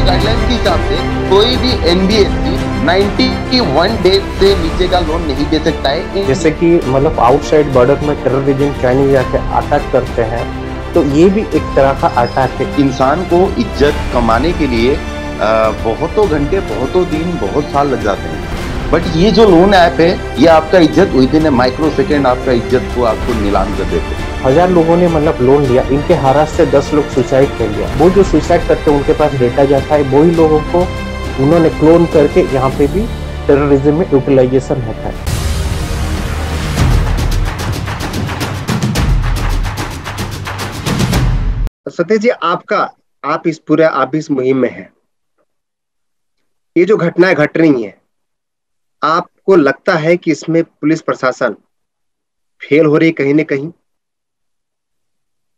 Guidelines के हिसाब से कोई भी एनबीएफसी 91 डेज से नीचे का लोन नहीं दे सकता है। जैसे कि मतलब आउटसाइड बॉर्डर में टेररिज्म चाइनीज जाके अटैक करते हैं, तो ये भी एक तरह का अटैक है। इंसान को इज्जत कमाने के लिए बहुतों घंटे, बहुतों दिन, बहुत साल लग जाते हैं। बट ये जो लोन ऐप है, ये आपका इज्जत विद इन माइक्रो सेकेंड आपका इज्जत को आपको नीलाम कर देते हैं। 1000 लोगों ने मतलब लोन लिया, इनके हारास से 10 लोग सुसाइड कर लिया। वो जो सुसाइड करते हैं उनके पास डेटा जाता है, वही लोगों को उन्होंने क्लोन करके यहाँ पे भी टेररिज्म में यूटिलाइजेशन होता है। सतीश जी, आप इस मुहिम में हैं। ये जो घटनाएं घट रही हैं, आपको लगता है कि इसमें पुलिस प्रशासन फेल हो रही कहीं न कहीं?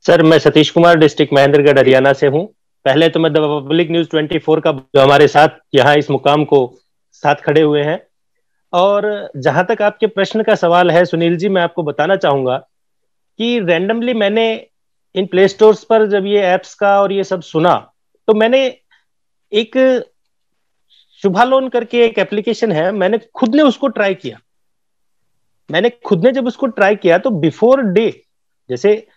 सर, मैं सतीश कुमार, डिस्ट्रिक्ट महेंद्रगढ़, हरियाणा से हूं। पहले तो मैं द पब्लिक न्यूज 24 का जो हमारे साथ यहाँ इस मुकाम को साथ खड़े हुए हैं। और जहां तक आपके प्रश्न का सवाल है सुनील जी, मैं आपको बताना चाहूंगा कि रैंडमली मैंने इन प्ले स्टोर्स पर जब ये एप्स का और ये सब सुना, तो मैंने एक शुभा लोन करके एक एप्लीकेशन है, मैंने खुद ने उसको ट्राई किया। जब उसको ट्राई किया तो बिफोर डे, जैसे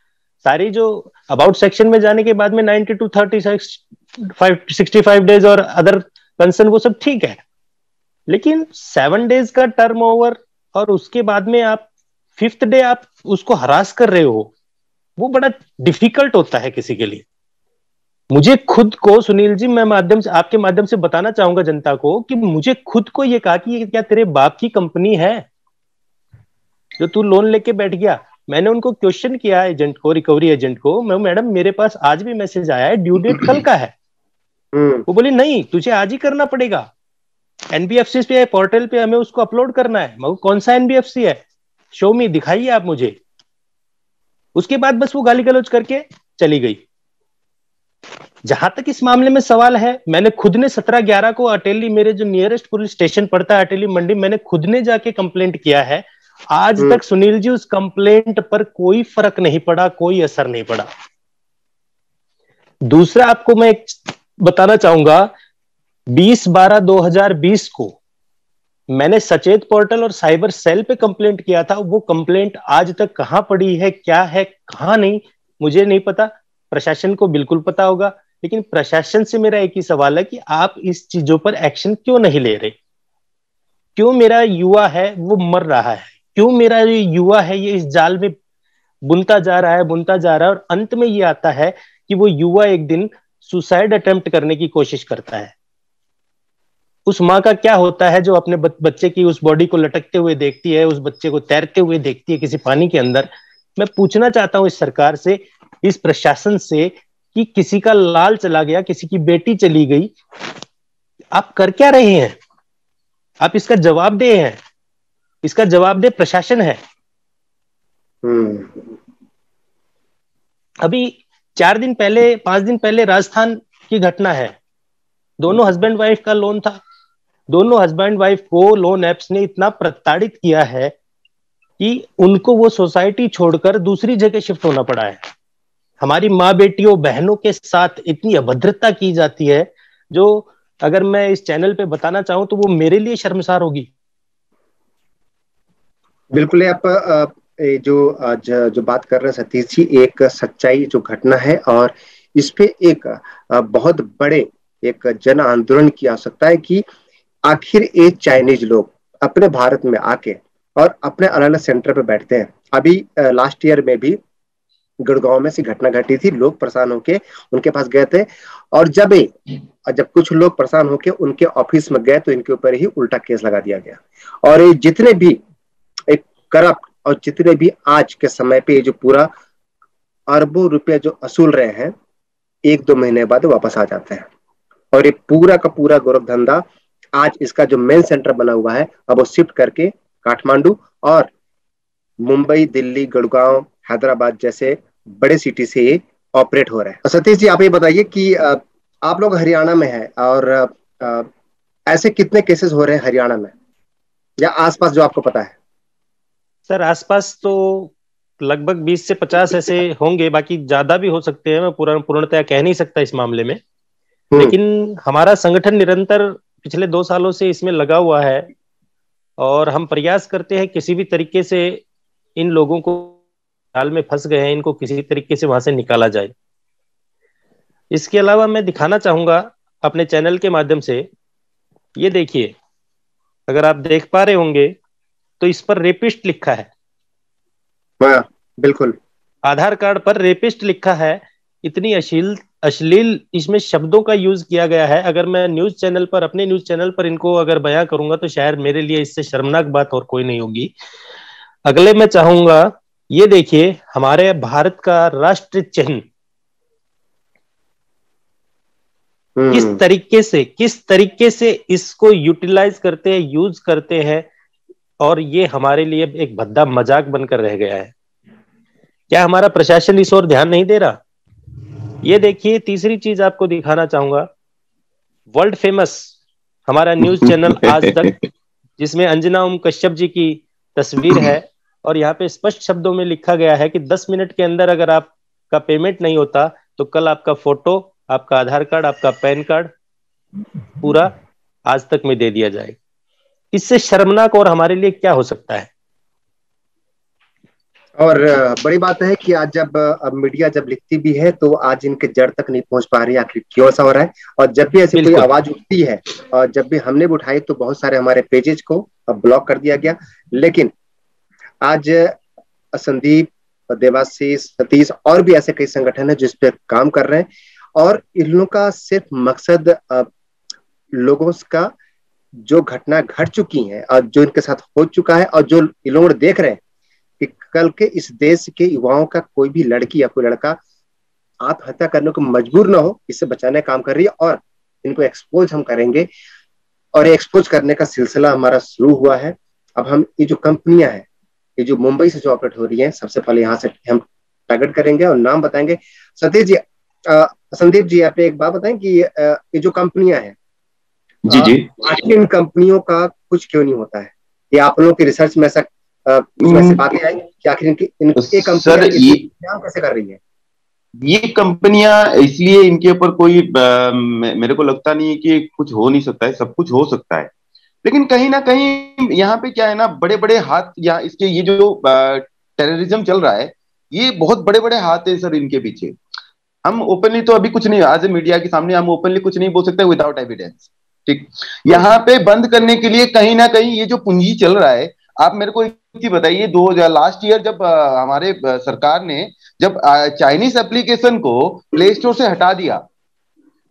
सारी जो अबाउट सेक्शन में जाने के बाद में 90 to 65 डेज और अदर कंसर्न वो सब ठीक है, लेकिन 7 डेज का टर्म ओवर और उसके बाद में आप 5th डे आप उसको हरास कर रहे हो, वो बड़ा डिफिकल्ट होता है किसी के लिए। मुझे खुद को, सुनील जी, मैं आपके माध्यम से बताना चाहूंगा जनता को कि मुझे खुद को ये कहा कि ये क्या तेरे बाप की कंपनी है जो तू लोन लेके बैठ गया। मैंने उनको क्वेश्चन किया, एजेंट को, रिकवरी एजेंट को, मैडम मेरे पास आज भी मैसेज आया है, ड्यू डेट कल का है। वो बोली नहीं, तुझे आज ही करना पड़ेगा, एनबीएफसी पे पोर्टल पे हमें उसको अपलोड करना है। मैं कौन सा एनबीएफसी है, शो मी, दिखाइए आप मुझे। उसके बाद बस वो गाली गलौज करके चली गई। जहां तक इस मामले में सवाल है, मैंने खुद ने 17/11 को अटेली, मेरे जो नियरेस्ट पुलिस स्टेशन पड़ता है अटेली मंडी, मैंने खुद ने जाके कंप्लेंट किया है। आज तक सुनील जी उस कंप्लेंट पर कोई फर्क नहीं पड़ा, कोई असर नहीं पड़ा। दूसरा आपको मैं एक बताना चाहूंगा, 20/12/2020 को मैंने सचेत पोर्टल और साइबर सेल पे कंप्लेंट किया था। वो कंप्लेंट आज तक कहां पड़ी है, क्या है, कहां नहीं, मुझे नहीं पता। प्रशासन को बिल्कुल पता होगा, लेकिन प्रशासन से मेरा एक ही सवाल है कि आप इस चीजों पर एक्शन क्यों नहीं ले रहे? क्यों मेरा युवा है वो मर रहा है? क्यों मेरा ये युवा है ये इस जाल में बुनता जा रहा है और अंत में ये आता है कि वो युवा एक दिन सुसाइड अटेम्प्ट करने की कोशिश करता है। उस माँ का क्या होता है जो अपने बच्चे की उस बॉडी को लटकते हुए देखती है, उस बच्चे को तैरते हुए देखती है किसी पानी के अंदर। मैं पूछना चाहता हूं इस सरकार से, इस प्रशासन से, कि किसी का लाल चला गया, किसी की बेटी चली गई, आप कर क्या रहे हैं? आप इसका जवाब दे हैं, इसका जवाब दे प्रशासन है। अभी 4 दिन पहले, 5 दिन पहले राजस्थान की घटना है। दोनों हस्बैंड वाइफ का लोन था। दोनों हस्बैंड वाइफ को लोन एप्स ने इतना प्रताड़ित किया है कि उनको वो सोसाइटी छोड़कर दूसरी जगह शिफ्ट होना पड़ा है। हमारी माँ बेटियों बहनों के साथ इतनी अभद्रता की जाती है, जो अगर मैं इस चैनल पे बताना चाहूं तो वो मेरे लिए शर्मसार होगी। बिल्कुल, आप जो बात कर रहे हैं सतीश जी, एक सच्चाई जो घटना है, और इस पे एक बहुत बड़े एक जन आंदोलन की आवश्यकता है कि आखिर ये चाइनीज लोग अपने भारत में आके और अपने अलग अलग सेंटर पे बैठते हैं। अभी लास्ट ईयर में भी गुड़गांव में सी घटना घटी थी, लोग परेशान होके उनके पास गए थे, और जब कुछ लोग परेशान होके उनके ऑफिस में गए तो इनके ऊपर ही उल्टा केस लगा दिया गया। और ये जितने भी एक करप्ट और जितने भी आज के समय पे जो पूरा अरबों रुपए जो असूल रहे हैं, 1-2 महीने बाद वापस आ जाते हैं। और ये पूरा का पूरा गोरख धंधा, आज इसका जो मेन सेंटर बना हुआ है, अब वो शिफ्ट करके काठमांडू और मुंबई, दिल्ली, गुड़गांव, हैदराबाद जैसे बड़े सिटी से ये ऑपरेट हो रहा है। सतीश जी, आप ये बताइए कि आप लोग हरियाणा में हैं, और ऐसे कितने केसेस हो रहे हैं हरियाणा में या आसपास जो आपको पता है? सर, आसपास तो लगभग 20 से 50 ऐसे होंगे, बाकी ज्यादा भी हो सकते हैं। मैं पूर्णतया कह नहीं सकता इस मामले में। लेकिन हमारा संगठन निरंतर पिछले 2 सालों से इसमें लगा हुआ है और हम प्रयास करते हैं किसी भी तरीके से इन लोगों को, जाल में फंस गए हैं, इनको किसी तरीके से वहां से निकाला जाए। इसके अलावा मैं दिखाना चाहूंगा अपने चैनल के माध्यम से, ये देखिए, अगर आप देख पा रहे होंगे तो इस पर रेपिस्ट लिखा है। बिल्कुल, आधार कार्ड पर रेपिस्ट लिखा है। इतनी अश्लील इसमें शब्दों का यूज किया गया है। अगर मैं न्यूज चैनल पर, अपने न्यूज चैनल पर इनको अगर बयां करूंगा तो शायद मेरे लिए इससे शर्मनाक बात और कोई नहीं होगी। अगले मैं चाहूंगा, ये देखिए हमारे भारत का राष्ट्र चिन्ह किस तरीके से इसको यूटिलाइज करते हैं, यूज करते हैं, और ये हमारे लिए एक भद्दा मजाक बनकर रह गया है। क्या हमारा प्रशासन इस ओर ध्यान नहीं दे रहा? ये देखिए, तीसरी चीज आपको दिखाना चाहूंगा, वर्ल्ड फेमस हमारा न्यूज चैनल आज तक, जिसमें अंजना ओम कश्यप जी की तस्वीर है और यहाँ पे स्पष्ट शब्दों में लिखा गया है कि 10 मिनट के अंदर अगर आपका पेमेंट नहीं होता तो कल आपका फोटो, आपका आधार कार्ड, आपका पैन कार्ड पूरा आज तक में दे दिया जाएगा। इससे शर्मनाक और हमारे लिए क्या हो सकता है? और बड़ी बात है कि आज जब मीडिया जब लिखती भी है तो आज इनके जड़ तक नहीं पहुंच पा रही, आखिर क्यों ऐसा हो रहा है। और जब भी ऐसी कोई आवाज उठती है और जब भी हमने भी उठाई तो बहुत सारे हमारे पेजेस को ब्लॉक कर दिया गया। लेकिन आज संदीप, देवाशीष, सतीश और भी ऐसे कई संगठन है जिस पे काम कर रहे हैं और इन लोगों का सिर्फ मकसद लोगों का जो घटना घट चुकी है और जो इनके साथ हो चुका है और जो इन लोग देख रहे हैं कि कल के इस देश के युवाओं का कोई भी लड़की या कोई लड़का आत्महत्या करने को मजबूर ना हो, इससे बचाने का काम कर रही है। और इनको एक्सपोज हम करेंगे और एक्सपोज करने का सिलसिला हमारा शुरू हुआ है। अब हम ये जो कंपनियां हैं, ये जो मुंबई से जो ऑपरेट हो रही है, सबसे पहले यहाँ से हम टारगेट करेंगे और नाम बताएंगे। सतीश जी, संदीप जी, आप एक बात बताएं कि ये जो कंपनियां हैं, जी जी, आखिर इन कंपनियों का कुछ क्यों नहीं होता है? ये आप लोगों की रिसर्च में ऐसा कुछ ऐसी बातें आई कि आखिर इनकी सर ये कैसे कर रही है? ये कंपनियां इसलिए इनके ऊपर कोई मेरे को लगता नहीं है कि कुछ हो नहीं सकता है, सब कुछ हो सकता है। लेकिन कहीं ना कहीं यहाँ पे क्या है ना, बड़े बड़े हाथ, या इसके ये जो टेररिज्म चल रहा है, ये बहुत बड़े बड़े हाथ है सर इनके पीछे। हम ओपनली तो अभी कुछ नहीं, आज मीडिया के सामने हम ओपनली कुछ नहीं बोल सकते विदाउट एविडेंस, ठीक। यहाँ पे बंद करने के लिए कहीं ना कहीं ये जो पूंजी चल रहा है, आप मेरे को एक चीज बताइए, 2000 लास्ट ईयर जब हमारे सरकार ने जब चाइनीज एप्लीकेशन को प्ले स्टोर से हटा दिया,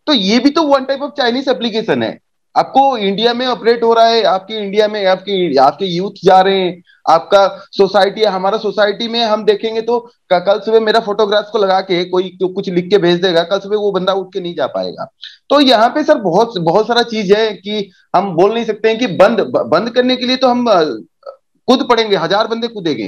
तो ये भी तो one type of Chinese application है। आपको इंडिया में ऑपरेट हो रहा है, आपके इंडिया में आपके यूथ जा रहे हैं, आपका सोसाइटी है, हमारा सोसाइटी में हम देखेंगे तो कल सुबह मेरा फोटोग्राफ्स को लगा के कोई कुछ लिख के भेज देगा, कल सुबह वो बंदा उठ के नहीं जा पाएगा। तो यहाँ पे सर बहुत बहुत सारा चीज है कि हम बोल नहीं सकते हैं कि बंद करने के लिए तो हम कूद पड़ेंगे, 1000 बंदे कूदेंगे।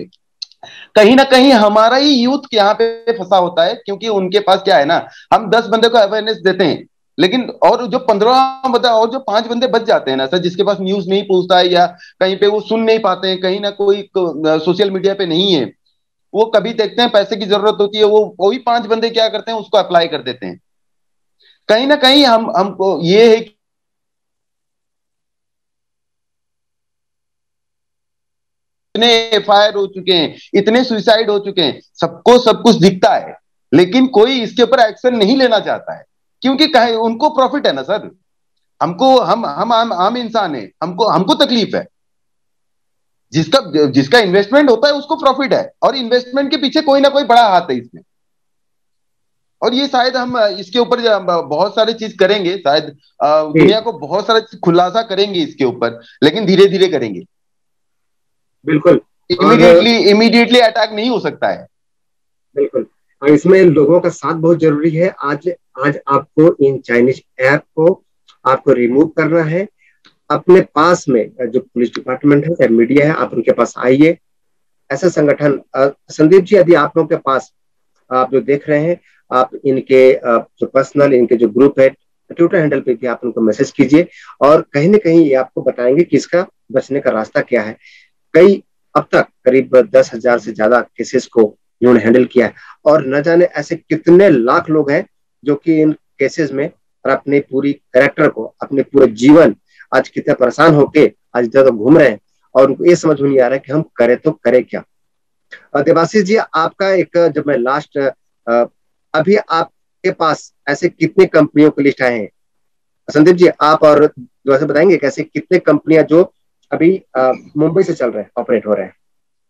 कहीं ना कहीं हमारा ही यूथ यहाँ पे फंसा होता है, क्योंकि उनके पास क्या है ना, हम 10 बंदे को अवेयरनेस देते हैं, लेकिन और जो 15 बंदा और जो 5 बंदे बच जाते हैं ना सर, जिसके पास न्यूज नहीं पहुंचता है या कहीं पे वो सुन नहीं पाते हैं, कहीं ना कोई सोशल मीडिया पे नहीं है, वो कभी देखते हैं पैसे की जरूरत होती है, वो वही 5 बंदे क्या करते हैं, उसको अप्लाई कर देते हैं। कहीं ना कहीं हमको ये है कि इतने एफआईआर हो चुके हैं, इतने सुसाइड हो चुके हैं, सबको सब कुछ दिखता है, लेकिन कोई इसके ऊपर एक्शन नहीं लेना चाहता है, क्योंकि कहे उनको प्रॉफिट है ना सर। हमको हम आम इंसान है, हमको तकलीफ है। जिसका इन्वेस्टमेंट होता है उसको प्रॉफिट है, और इन्वेस्टमेंट के पीछे कोई ना कोई बड़ा हाथ है इसमें। और ये शायद हम इसके ऊपर बहुत सारी चीज करेंगे, शायद दुनिया को बहुत सारा खुलासा करेंगे इसके ऊपर, लेकिन धीरे धीरे करेंगे। बिल्कुल, इमीडिएटली अटैक नहीं हो सकता है। बिल्कुल, और इसमें लोगों का साथ बहुत जरूरी है। आज आपको इन चाइनीज ऐप को आपको रिमूव करना है। अपने पास में जो पुलिस डिपार्टमेंट है, मीडिया है, आप उनके पास आइए। ऐसे संगठन, संदीप जी, यदि आप लोगों के पास, आप जो देख रहे हैं, आप इनके जो पर्सनल इनके जो ग्रुप है, ट्विटर हैंडल पे भी आप उनको मैसेज कीजिए और कहीं ना कहीं ये आपको बताएंगे कि इसका बचने का रास्ता क्या है। कई अब तक करीब 10,000 से ज्यादा केसेस को इन्होंने हैंडल किया है और न जाने ऐसे कितने लाख लोग हैं जो कि इन केसेस में और अपने पूरी कैरेक्टर को, अपने पूरे जीवन आज कितने परेशान होके आज इधर उधर घूम रहे हैं और उनको ये समझ में नहीं आ रहा है कि हम करें तो करें क्या। देवाशीष जी, आपका एक, जब मैं लास्ट, अभी आपके पास ऐसे कितने कंपनियों की लिस्ट आए हैं? संदीप जी, आप और जो बताएंगे कैसे कितने कंपनियां जो अभी मुंबई से चल रहे हैं, ऑपरेट हो रहे हैं?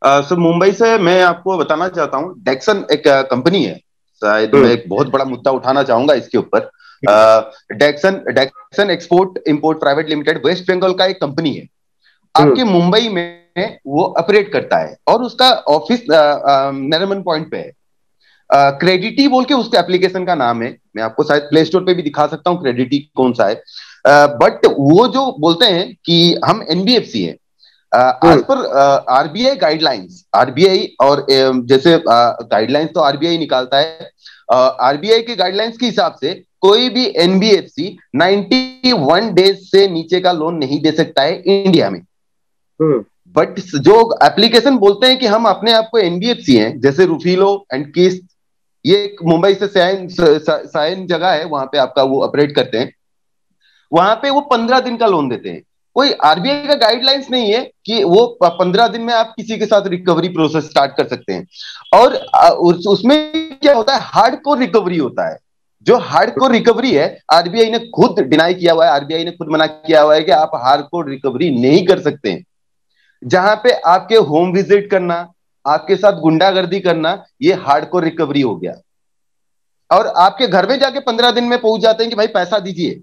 सर मुंबई से मैं आपको बताना चाहता हूँ, डेक्सन एक कंपनी है। शायद मैं एक बहुत बड़ा मुद्दा उठाना चाहूंगा इसके ऊपर। Dexon Dexon export import private limited West Bengal का एक कंपनी है, आपके मुंबई में वो ऑपरेट करता है और उसका ऑफिस नरीमन पॉइंट पे है। क्रेडिटी बोल के उसके एप्लीकेशन का नाम है, मैं आपको शायद प्ले स्टोर पे भी दिखा सकता हूँ क्रेडिटी कौन सा है। बट वो जो बोलते हैं कि हम एनबीएफसी है, आज पर आरबीआई गाइडलाइंस, आरबीआई और जैसे गाइडलाइंस तो आरबीआई निकालता है, आरबीआई के गाइडलाइंस के हिसाब से कोई भी एनबीएफसी 91 डेज से नीचे का लोन नहीं दे सकता है इंडिया में। बट जो एप्लीकेशन बोलते हैं कि हम अपने आप को एनबीएफसी हैं, जैसे रुफीलो एंड किस्त, ये मुंबई से साइन जगह है, वहां पे आपका वो ऑपरेट करते हैं, वहां पे वो 15 दिन का लोन देते हैं। कोई आरबीआई का गाइडलाइंस नहीं है कि वो 15 दिन में आप किसी के साथ रिकवरी प्रोसेस स्टार्ट कर सकते हैं। और उसमें क्या होता है, हार्डकोर रिकवरी होता है। जो हार्डकोर रिकवरी है, आरबीआई ने खुद डिनाई किया हुआ है, आरबीआई ने खुद मना किया हुआ है कि आप हार्डकोर रिकवरी नहीं कर सकते हैं। जहां पे आपके होम विजिट करना, आपके साथ गुंडागर्दी करना, ये हार्डकोर रिकवरी हो गया। और आपके घर में जाके 15 दिन में पहुंच जाते हैं कि भाई पैसा दीजिए।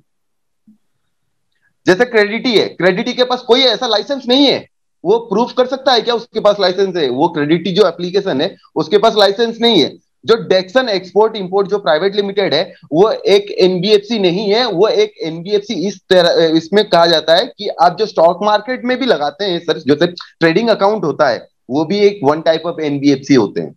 जैसे क्रेडिटी है, क्रेडिटी के पास कोई ऐसा लाइसेंस नहीं है, वो प्रूफ कर सकता है क्या उसके पास लाइसेंस है? वो क्रेडिटी जो एप्लीकेशन है उसके पास लाइसेंस नहीं है। जो डेक्सन एक्सपोर्ट इंपोर्ट जो प्राइवेट लिमिटेड है, वो एक एनबीएफसी नहीं है, वो एक एनबीएफसी इस तरह इसमें कहा जाता है कि आप जो स्टॉक मार्केट में भी लगाते हैं सर, जो ट्रेडिंग अकाउंट होता है, वो भी एक वन टाइप ऑफ एनबीएफसी होते हैं।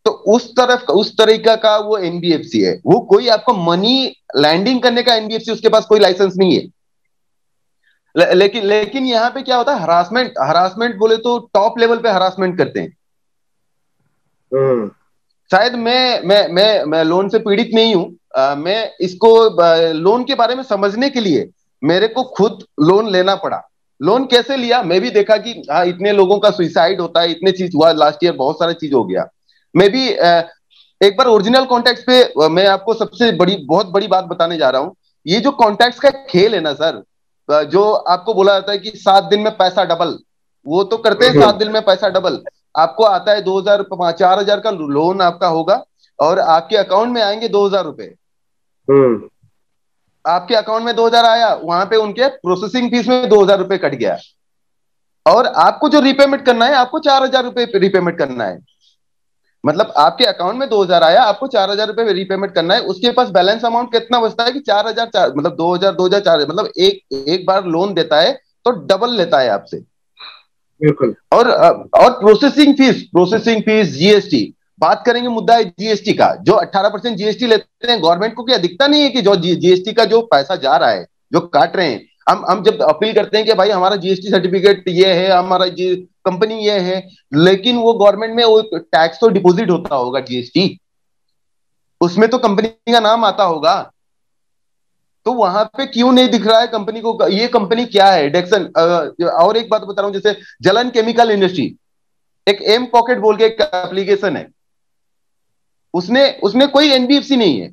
तो उस तरीका का वो एनबीएफसी है, वो कोई आपको मनी लैंडिंग करने का एनबीएफसी, उसके पास कोई लाइसेंस नहीं है। लेकिन यहाँ पे क्या होता है, हरासमेंट, हरासमेंट बोले तो टॉप लेवल पे हरासमेंट करते हैं। शायद मैं लोन से पीड़ित नहीं हूं, मैं इसको लोन के बारे में समझने के लिए मेरे को खुद लोन लेना पड़ा। लोन कैसे लिया, मैं भी देखा कि हाँ इतने लोगों का सुइसाइड होता है, इतने चीज हुआ लास्ट ईयर, बहुत सारा चीज हो गया। मैं भी एक बार ओरिजिनल कॉन्टैक्ट पे मैं आपको सबसे बड़ी, बहुत बड़ी बात बताने जा रहा हूँ। ये जो कॉन्टैक्ट का खेल है ना सर, जो आपको बोला जाता है कि 7 दिन में पैसा डबल, वो तो करते हैं 7 दिन में पैसा डबल। आपको आता है 2000 4,000 का लोन आपका होगा और आपके अकाउंट में आएंगे 2,000 रुपए। आपके अकाउंट में 2,000 आया, वहां पे उनके प्रोसेसिंग फीस में 2,000 रुपए कट गया, और आपको जो रिपेमेंट करना है, आपको 4,000 रुपए रिपेमेंट करना है। मतलब आपके अकाउंट में 2,000 आया, आपको 4,000 रुपए रीपेमेंट करना है। उसके पास बैलेंस अमाउंट कितना बचता है कि 4,000, मतलब 2,000 2,000 4,000, मतलब एक बार लोन देता है तो डबल लेता है आपसे। बिल्कुल। और प्रोसेसिंग फीस जीएसटी, बात करेंगे, मुद्दा है जीएसटी का। जो 18% जीएसटी लेते हैं, गवर्नमेंट को क्या दिखता नहीं है कि जो जीएसटी का जो पैसा जा रहा है, जो काट रहे हैं। हम जब अपील करते हैं कि भाई हमारा जीएसटी सर्टिफिकेट ये है, हमारा कंपनी ये है, लेकिन वो गवर्नमेंट में वो टैक्स तो डिपॉजिट होता होगा, जीएसटी उसमें तो कंपनी का नाम आता होगा। तो वहां पे क्यों नहीं दिख रहा है कंपनी को? ये कंपनी क्या है, डेक्सन। और एक बात बता रहा हूं, जैसे जलन केमिकल इंडस्ट्री, एक एम पॉकेट बोल के एक एप्लीकेशन है, उसमें कोई एनबीएफसी नहीं है,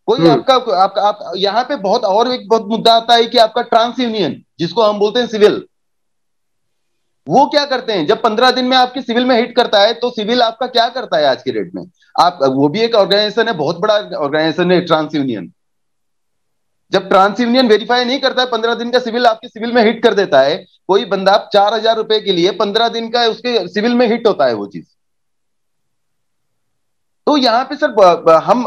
कोई आपका आप यहाँ पे बहुत मुद्दा आता है कि आपका ट्रांस यूनियन, जिसको हम बोलते हैं सिविल, वो क्या करते हैं, जब 15 दिन में आपकी सिविल में हिट करता है, तो सिविल आपका क्या करता है आज की डेट में? आप, वो भी एक ऑर्गेनाइजेशन है, बहुत बड़ा ऑर्गेनाइजेशन है ट्रांस यूनियन। जब ट्रांस यूनियन वेरीफाई नहीं करता है, 15 दिन का सिविल आपके सिविल में हिट कर देता है, कोई बंदा 4,000 रुपए के लिए 15 दिन का उसके सिविल में हिट होता है वो चीज। तो यहाँ पे सर हम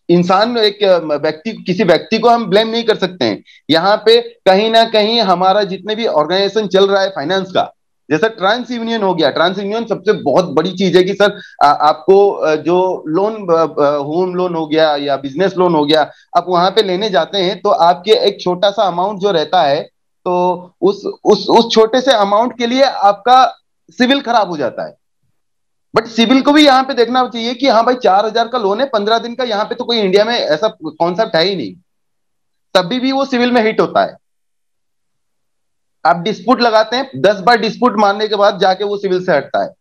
इंसान, एक व्यक्ति, किसी व्यक्ति को हम ब्लेम नहीं कर सकते हैं। यहाँ पे कहीं ना कहीं हमारा जितने भी ऑर्गेनाइजेशन चल रहा है फाइनेंस का, जैसा ट्रांस यूनियन हो गया, ट्रांस यूनियन सबसे बहुत बड़ी चीज है कि सर आपको जो लोन, होम लोन हो गया या बिजनेस लोन हो गया, आप वहां पे लेने जाते हैं तो आपके एक छोटा सा अमाउंट जो रहता है, तो उस छोटे से अमाउंट के लिए आपका सिविल खराब हो जाता है। बट सिविल को भी यहाँ पे देखना चाहिए कि हाँ भाई 4,000 का लोन है, 15 दिन का, यहाँ पे तो कोई इंडिया में ऐसा कॉन्सेप्ट है ही नहीं, तभी भी वो सिविल में हिट होता है। आप डिस्प्यूट लगाते हैं, 10 बार डिस्प्यूट मारने के बाद जाके वो सिविल से हटता है।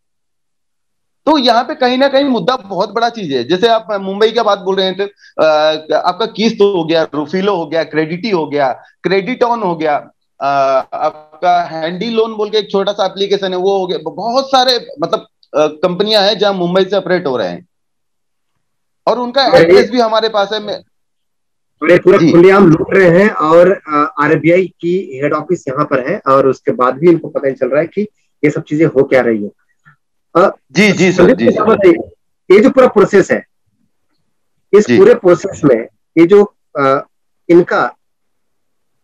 तो यहाँ पे कहीं ना कहीं मुद्दा बहुत बड़ा चीज है। जैसे आप मुंबई का बात बोल रहे थे, आपका किस्त हो गया, रुफिलो हो गया, क्रेडिटी हो गया, क्रेडिट ऑन हो गया, आपका हैंडी लोन बोल के एक छोटा सा एप्लीकेशन है वो हो गया। बहुत सारे मतलब कंपनियां हैं जहां मुंबई से ऑपरेट हो रहे हैं, और उनका एड्रेस भी हमारे पास है। ये पूरा खुलेआम लूट रहे हैं, और आरबीआई की हेड ऑफिस यहाँ पर है, और उसके बाद भी इनको पता नहीं चल रहा है कि ये सब चीजें हो क्या रही है। जी जी सर, जी जी। ये जो पूरा प्रोसेस है, इस पूरे प्रोसेस में ये जो इनका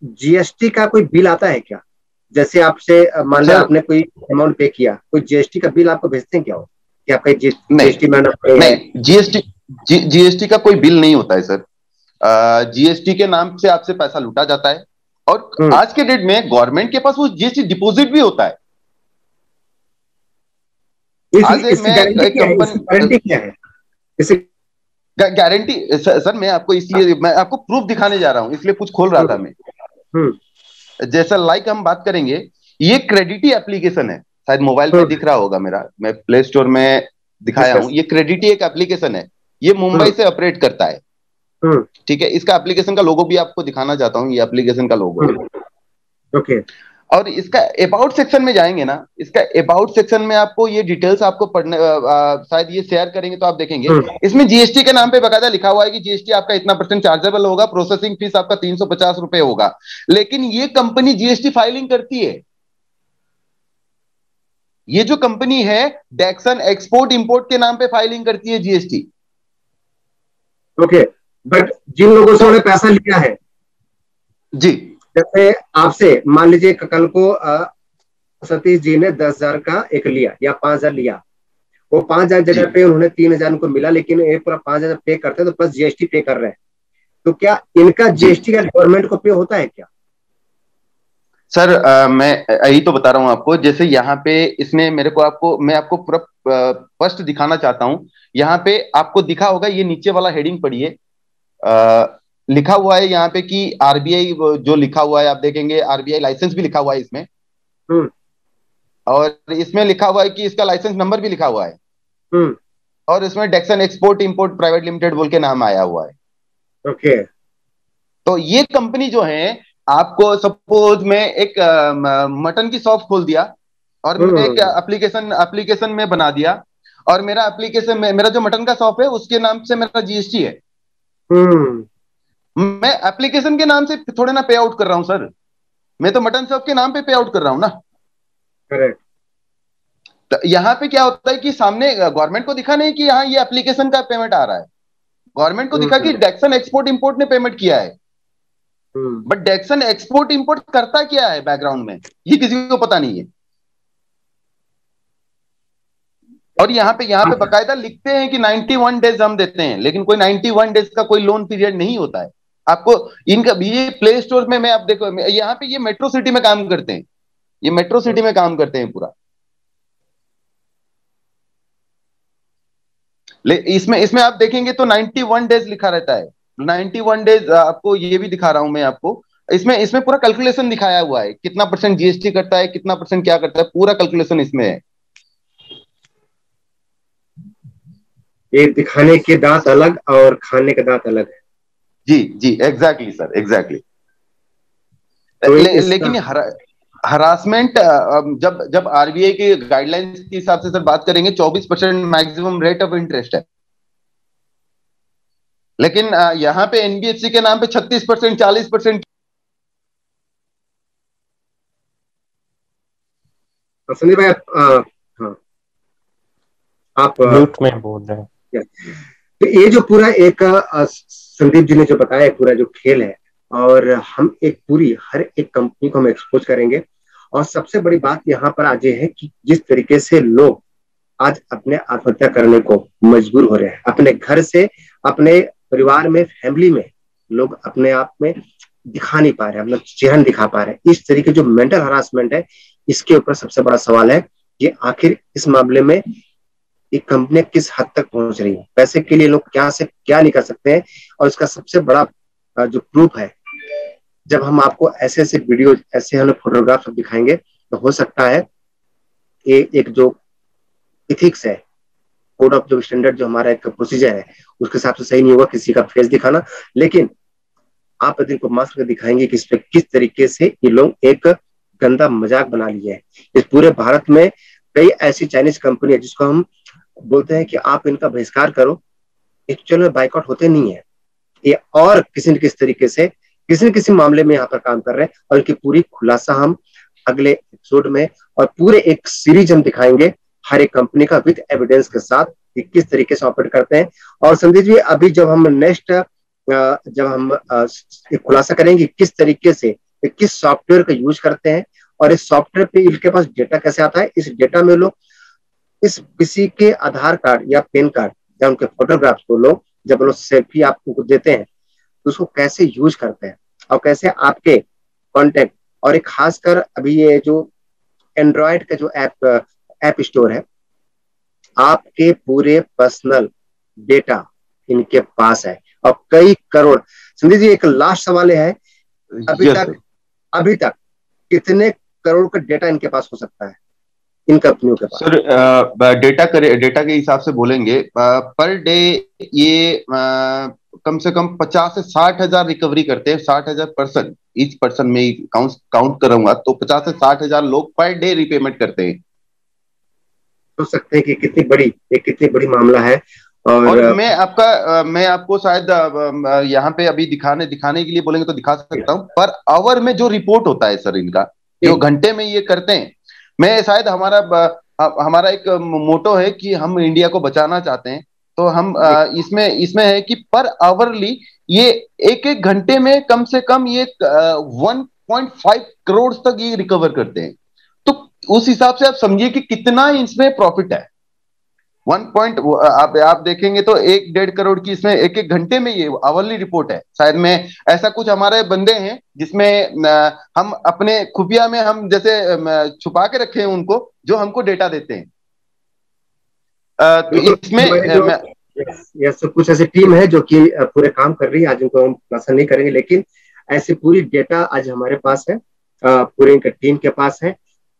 जीएसटी का कोई बिल आता है क्या? जैसे आपसे मान लिया आपने कोई अमाउंट पे किया, कोई जीएसटी का बिल आपको भेजते हैं क्या हो कि आपका जीएसटी में? नहीं, जीएसटी का कोई बिल नहीं होता है सर। जीएसटी के नाम से आपसे पैसा लूटा जाता है, और आज के डेट में गवर्नमेंट के पास वो जीएसटी डिपॉजिट भी होता है। गारंटी क्या है? गारंटी सर, मैं आपको इसलिए मैं आपको प्रूफ दिखाने जा रहा हूं, इसलिए कुछ खोल रहा था मैं। जैसा लाइक हम बात करेंगे, ये क्रेडिटी एप्लीकेशन है, शायद मोबाइल में दिख रहा होगा मेरा, मैं प्ले स्टोर में दिखाया हूं। ये क्रेडिटी एक एप्लीकेशन है, ये मुंबई से ऑपरेट करता है, ठीक है। इसका एप्लीकेशन का लोगो भी आपको दिखाना चाहता हूं, ये एप्लीकेशन का लोगो है। ओके। और इसका अबाउट सेक्शन में जाएंगे ना, इसका अबाउट सेक्शन में आपको ये डिटेल्स आपको पढ़ने, शायद ये शेयर करेंगे तो आप देखेंगे, इसमें जीएसटी के नाम पे बकायदा लिखा हुआ है कि जीएसटी आपका इतना % चार्जेबल होगा, प्रोसेसिंग फीस आपका 350 रुपए होगा। लेकिन ये कंपनी जीएसटी फाइलिंग करती है। ये जो कंपनी है डेक्सन एक्सपोर्ट इंपोर्ट के नाम पे फाइलिंग करती है जीएसटी। ओके, बट जिन लोगों से उन्होंने पैसा लिया है, जी, जैसे आपसे मान लीजिए कल को सतीश जी ने 10,000 का एक लिया या 5,000 लिया, वो 5,000 जगह पे उन्होंने 3,000 उनको मिला, लेकिन ये पूरा 5,000 पे करते हैं तो प्लस जीएसटी पे कर रहे हैं, तो क्या इनका जीएसटी का गवर्नमेंट को पे होता है क्या? सर मैं यही तो बता रहा हूं आपको। जैसे यहाँ पे इसने मेरे को मैं आपको पूरा स्पष्ट दिखाना चाहता हूं। यहाँ पे आपको दिखा होगा, ये नीचे वाला हेडिंग पढ़िए, लिखा हुआ है यहाँ पे कि आरबीआई जो लिखा हुआ है, आप देखेंगे आरबीआई लाइसेंस भी लिखा हुआ है इसमें, और इसमें लिखा हुआ है कि इसका लाइसेंस नंबर भी लिखा हुआ है, और इसमें डेक्सन एक्सपोर्ट इंपोर्ट प्राइवेट लिमिटेड बोल के नाम आया हुआ है। ओके। तो ये कंपनी जो है, आपको सपोज मैं एक मटन की शॉप खोल दिया, और मैं एक एप्लीकेशन में बना दिया, और मेरा एप्लीकेशन में मेरा जो मटन का शॉप है उसके नाम से मेरा जीएसटी है। मैं एप्लीकेशन के नाम से थोड़े ना पे आउट कर रहा हूं सर, मैं तो मटन शॉप के नाम पे पे आउट कर रहा हूं ना। करेक्ट। तो यहाँ पे क्या होता है कि सामने गवर्नमेंट को दिखा नहीं कि यहाँ ये एप्लीकेशन का पेमेंट आ रहा है, गवर्नमेंट को दिखा कि डेक्सन एक्सपोर्ट इंपोर्ट ने पेमेंट किया है। बट डेक्सन एक्सपोर्ट इंपोर्ट करता क्या है बैकग्राउंड में, ये किसी को पता नहीं है। और यहाँ पे बकायदा लिखते हैं कि 91 डेज हम देते हैं, लेकिन कोई 91 डेज का कोई लोन पीरियड नहीं होता है। आपको इनका ये प्ले स्टोर में, मैं आप देखो यहाँ पे, ये मेट्रो सिटी में काम करते हैं, ये मेट्रो सिटी में काम करते हैं पूरा। इसमें आप देखेंगे तो 91 डेज लिखा रहता है। 91 डेज आपको ये भी दिखा रहा हूं मैं आपको, इसमें पूरा कैलकुलेशन दिखाया हुआ है, कितना % जीएसटी करता है, कितना % क्या करता है, पूरा कैलकुलेशन इसमें है। ये दिखाने के दांत अलग और खाने के दांत अलग है। जी जी, एग्जैक्टली सर, एग्जैक्टली। लेकिन हरासमेंट जब आरबीआई के गाइडलाइंस के हिसाब से सर बात करेंगे, 24% मैक्सिमम रेट ऑफ इंटरेस्ट है। लेकिन यहाँ पे एनबीएफसी के नाम पे 36%, 40%। संदीप भाई, हाँ, आप म्यूट में बोल रहे हैं। तो ये जो पूरा एक संदीप जी ने जो बताया पूरा जो खेल है, और हम एक पूरी हर एक कंपनी को हम एक्सपोज करेंगे। और सबसे बड़ी बात यहाँ पर आज ये है कि जिस तरीके से लोग आज अपने आत्महत्या करने को मजबूर हो रहे हैं, अपने घर से, अपने परिवार में, फैमिली में, लोग अपने आप में दिखा नहीं पा रहे, अपना चेहरा नहीं दिखा पा रहे। इस तरीके जो मेंटल हरासमेंट है, इसके ऊपर सबसे बड़ा सवाल है कि आखिर इस मामले में ये कंपनियां किस हद तक पहुंच रही है, पैसे के लिए लोग क्या से क्या नहीं कर सकते हैं। और इसका सबसे बड़ा जो प्रूफ है, जब हम आपको ऐसे ऐसे वीडियो, ऐसे हम फोटोग्राफ दिखाएंगे, तो हो सकता है एक जो इथिक्स है, कोड ऑफ जो स्टैंडर्ड जो हमारा एक प्रोसीजर है, उसके हिसाब से सही नहीं होगा किसी का फेस दिखाना। लेकिन आप यदि इनको मास्क करके दिखाएंगे कि इस पे किस तरीके से ये लोग एक गंदा मजाक बना लिया है। इस पूरे भारत में कई ऐसी चाइनीज कंपनी है जिसको हम बोलते हैं कि आप इनका बहिष्कार करो, एक्चुअल में बाइकआउट होते नहीं है ये, और किसी न किसी तरीके से किसी न किसी मामले में यहाँ पर काम कर रहे हैं। और इनकी पूरी खुलासा हम अगले एपिसोड में और पूरे एक सीरीज हम दिखाएंगे हर एक कंपनी का विद एविडेंस के साथ कि किस तरीके से ऑपरेट करते हैं। और संदीप जी, अभी जब हम नेक्स्ट जब हम खुलासा करेंगे किस तरीके से किस सॉफ्टवेयर का यूज करते हैं और इस सॉफ्टवेयर पे इनके पास डेटा कैसे आता है, इस डेटा में लोग इस किसी के आधार कार्ड या पैन कार्ड या उनके फोटोग्राफ को लोग जब लोग सेल्फी आपको देते हैं तो उसको कैसे यूज करते हैं और कैसे आपके कॉन्टेक्ट, और एक खासकर अभी ये जो एंड्रॉयड का जो ऐप स्टोर है, आपके पूरे पर्सनल डेटा इनके पास है और कई करोड़। संदीप जी, एक लास्ट सवाल है, अभी तक कितने करोड़ का डेटा इनके पास हो सकता है इन कंपनियों के पास? सर, डेटा के हिसाब से बोलेंगे पर डे ये कम से कम 50 से 60 हजार रिकवरी करते हैं। 60,000 पर्सन, ईच पर्सन में काउंट करूंगा तो 50 से 60 हजार लोग पर डे रिपेमेंट करते हैं। सोच सकते हैं कि कितनी बड़ी मामला है। और मैं आपको शायद यहाँ पे अभी दिखाने के लिए बोलेंगे तो दिखा सकता हूँ। पर आवर में जो रिपोर्ट होता है सर इनका, जो घंटे में ये करते हैं, मैं शायद हमारा एक मोटो है कि हम इंडिया को बचाना चाहते हैं, तो हम इसमें है कि पर आवरली ये एक घंटे में कम से कम ये 1.5 करोड़ तक ये रिकवर करते हैं। तो उस हिसाब से आप समझिए कि कितना इसमें प्रॉफिट है। आप देखेंगे तो 1-1.5 करोड़ की इसमें एक घंटे में ये आवरली रिपोर्ट है। शायद में ऐसा कुछ हमारे बंदे हैं जिसमें हम अपने खुफिया में हम जैसे छुपा के रखे हैं उनको, जो हमको डेटा देते हैं। तो इसमें कुछ ऐसी टीम है जो कि पूरे काम कर रही है। आज उनको हम खुलासा नहीं करेंगे, लेकिन ऐसी पूरी डेटा आज हमारे पास है, पूरे इनके टीम के पास है।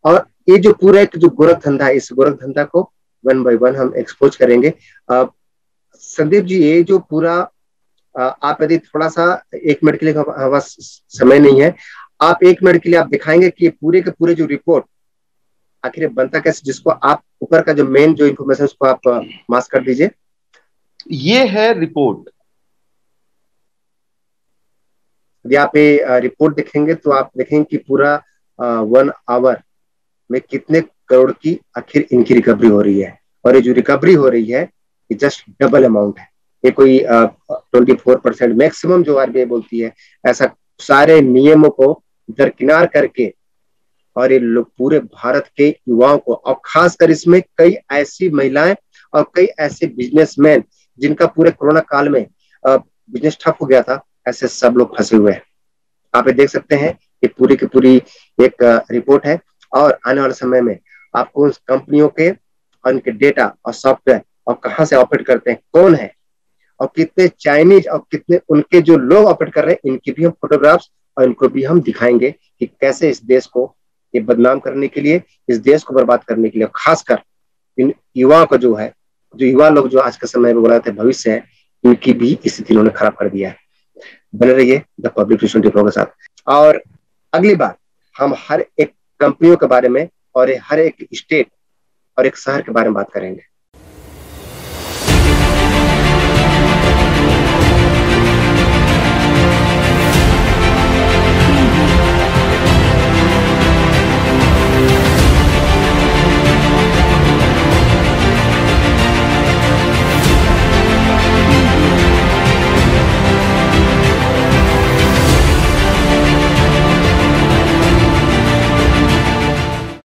और ये जो पूरा एक जो गोरख धंधा है, इस गोरख धंधा को 1 by 1 हम एक्सपोज करेंगे। संदीप जी, ये जो पूरा आप यदि थोड़ा सा 1 मिनट के लिए हमारा समय नहीं है, आप 1 मिनट के लिए आप दिखाएंगे कि पूरे के पूरे जो रिपोर्ट आखिर बनता कैसे, जिसको आप ऊपर का जो मेन जो इन्फॉर्मेशन उसको आप मास्क कर दीजिए। ये है रिपोर्ट। यदि आप ये रिपोर्ट देखेंगे तो आप देखेंगे कि पूरा 1 आवर में कितने करोड़ की आखिर इनकी रिकवरी हो रही है। और ये जो रिकवरी हो रही है ये जस्ट डबल अमाउंट है। ये कोई 24% मैक्सिमम जो आरबीआई बोलती है, ऐसा सारे नियमों को दरकिनार करके, और ये लोग पूरे भारत के युवाओं को, और खासकर इसमें कई ऐसी महिलाएं और कई ऐसे बिजनेसमैन जिनका पूरे कोरोना काल में बिजनेस ठप हो गया था, ऐसे सब लोग फंसे हुए हैं। आप ये देख सकते हैं कि पूरी की पूरी एक रिपोर्ट है। और आने वाले समय में आपको उस कंपनियों के और उनके डेटा और सॉफ्टवेयर और कहाँ से ऑपरेट करते हैं, कौन है, और कितने चाइनीज और कितने उनके जो लोग ऑपरेट कर रहे हैं, इनकी भी हम फोटोग्राफ्स और इनको भी हम दिखाएंगे कि कैसे इस देश को ये बदनाम करने के लिए, इस देश को बर्बाद करने के लिए, खासकर इन युवाओं का जो है, जो युवा लोग जो आज के समय में बोला जाता है भविष्य है, इनकी भी स्थिति इन्होंने खराब कर दिया है। बने रहिए द पब्लिक 224 के साथ। और अगली बार हम हर एक कंपनियों के बारे में और हर एक स्टेट और एक शहर के बारे में बात करेंगे।